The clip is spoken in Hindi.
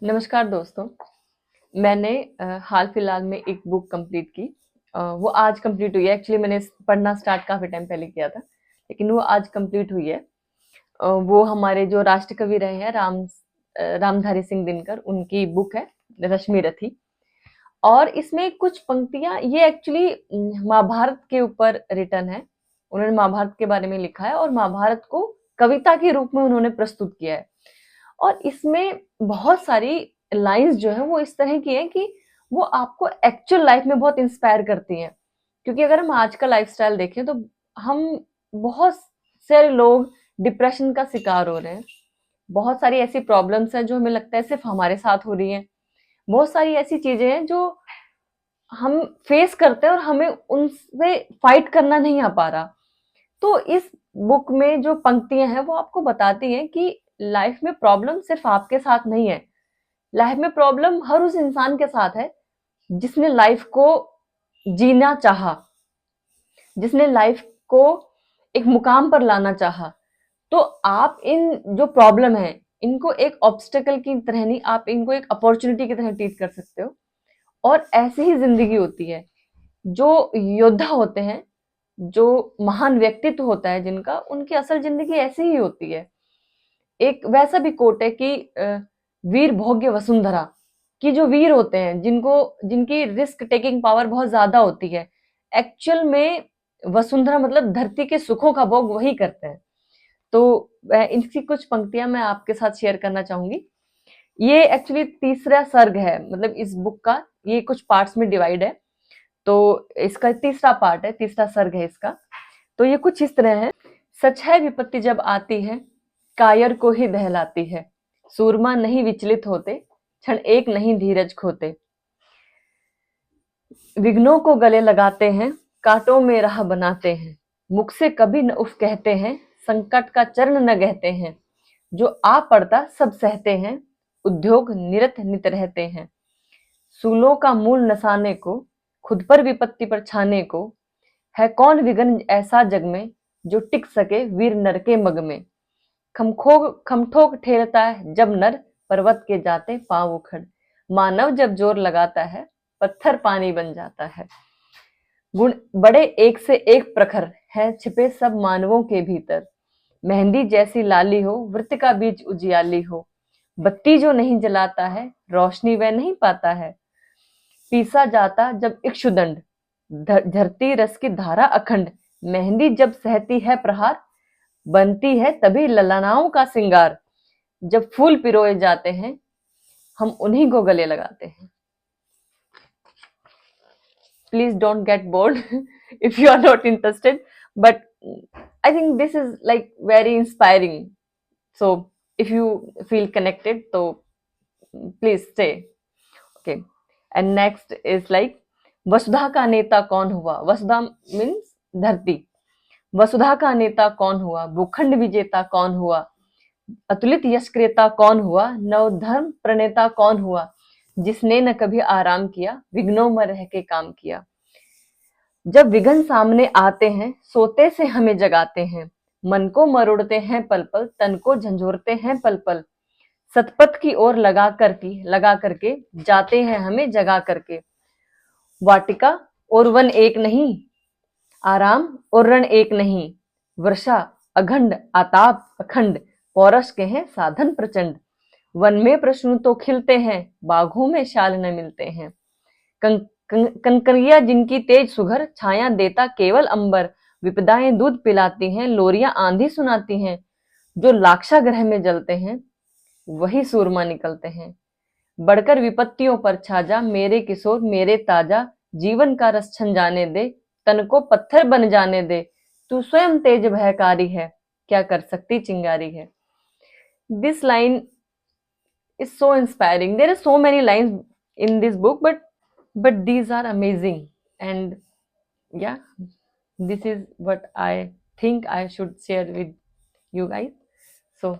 नमस्कार दोस्तों। मैंने हाल फिलहाल में एक बुक कंप्लीट की। वो आज कंप्लीट हुई है। एक्चुअली मैंने पढ़ना स्टार्ट काफ़ी टाइम पहले किया था, लेकिन वो आज कंप्लीट हुई है। वो हमारे जो राष्ट्र कवि रहे हैं रामधारी सिंह दिनकर, उनकी बुक है रश्मि रथी। और इसमें कुछ पंक्तियाँ ये एक्चुअली महाभारत के ऊपर रिटन है। उन्होंने महाभारत के बारे में लिखा है और महाभारत को कविता के रूप में उन्होंने प्रस्तुत किया है। और इसमें बहुत सारी लाइंस जो है वो इस तरह की हैं कि वो आपको एक्चुअल लाइफ में बहुत इंस्पायर करती हैं। क्योंकि अगर हम आज का लाइफस्टाइल देखें तो हम बहुत सारे लोग डिप्रेशन का शिकार हो रहे हैं। बहुत सारी ऐसी प्रॉब्लम्स हैं जो हमें लगता है सिर्फ हमारे साथ हो रही हैं। बहुत सारी ऐसी चीजें हैं जो हम फेस करते हैं और हमें उनसे फाइट करना नहीं आ पा रहा। तो इस बुक में जो पंक्तियां हैं वो आपको बताती हैं कि लाइफ में प्रॉब्लम सिर्फ आपके साथ नहीं है। लाइफ में प्रॉब्लम हर उस इंसान के साथ है जिसने लाइफ को जीना चाहा, जिसने लाइफ को एक मुकाम पर लाना चाहा। तो आप इन जो प्रॉब्लम है इनको एक ऑब्स्टेकल की तरह नहीं, आप इनको एक अपॉर्चुनिटी की तरह ट्रीट कर सकते हो। और ऐसी ही जिंदगी होती है। जो योद्धा होते हैं, जो महान व्यक्तित्व होता है जिनका, उनकी असल जिंदगी ऐसी ही होती है। एक वैसा भी कोट है कि वीर भोग्य वसुंधरा, कि जो वीर होते हैं जिनको जिनकी रिस्क टेकिंग पावर बहुत ज्यादा होती है, एक्चुअल में वसुंधरा मतलब धरती के सुखों का भोग वही करते हैं। तो इनकी कुछ पंक्तियां मैं आपके साथ शेयर करना चाहूंगी। ये एक्चुअली तीसरा सर्ग है, मतलब इस बुक का ये कुछ पार्ट्स में डिवाइड है। तो इसका तीसरा पार्ट है, तीसरा सर्ग है इसका। तो ये कुछ इस तरह है। सच है विपत्ति जब आती है, कायर को ही दहलाती है। सूरमा नहीं विचलित होते, क्षण एक नहीं धीरज खोते। विघ्नों को गले लगाते हैं, कांटों में राह बनाते हैं। मुख से कभी न उफ कहते हैं, संकट का चरण न गहते हैं। जो आ पड़ता सब सहते हैं, उद्योग निरत नित रहते हैं। सूलों का मूल नसाने को, खुद पर विपत्ति पर छाने को। है कौन विघन ऐसा जग में, जो टिक सके वीर नर के मग में। खमठोक ठेलता है जब नर, पर्वत के जाते पांव उखड़। मानव जब जोर लगाता है, पत्थर पानी बन जाता है। गुण बड़े एक से एक प्रखर है छिपे सब मानवों के भीतर। मेहंदी जैसी लाली हो, वृत्त का बीज उजियाली हो। बत्ती जो नहीं जलाता है, रोशनी वह नहीं पाता है। पीसा जाता जब इक्षुदंड, झरती रस की धारा अखंड। मेहंदी जब सहती है प्रहार, बनती है तभी ललनाओं का सिंगार। जब फूल पिरोए जाते हैं, हम उन्हीं को गले लगाते हैं। Please don't get bored if you are not interested, but I think this is like very inspiring. So if you feel connected, so please stay. Okay. And next is like, वसुधा का नेता कौन हुआ। वसुधा मीन्स धरती। वसुधा का नेता कौन हुआ, भूखंड विजेता कौन हुआ। अतुलित यश क्रेता कौन हुआ, नवधर्म प्रणेता कौन हुआ। जिसने न कभी आराम किया, विघ्नों में रह के काम किया। जब विघ्न सामने आते हैं, सोते से हमें जगाते हैं। मन को मरोड़ते हैं पल पल, तन को झंझोरते हैं पल पल। सतपथ की ओर लगा करके जाते हैं हमें जगा करके। वाटिका और वन एक नहीं, आराम और रण एक नहीं। वर्षा अखंड, आताप अखंड, पौरष के हैं साधन प्रचंड। वन में प्रश्न तो खिलते हैं, बाघों में शाल न मिलते हैं। कनकरिया जिनकी तेज सुघर, छाया देता केवल अंबर। विपदाएं दूध पिलाती हैं, लोरियां आंधी सुनाती हैं। जो लाक्षागृह में जलते हैं, वही सूरमा निकलते हैं। बढ़कर विपत्तियों पर छाजा, मेरे किशोर मेरे ताजा। जीवन का रस छन जाने दे, तन को पत्थर बन जाने दे। तू स्वयं तेज भयकारी है, क्या कर सकती चिंगारी है। This line is so inspiring. There are so many lines in this book, but these are amazing. And yeah, this is what I think I should share with you guys. So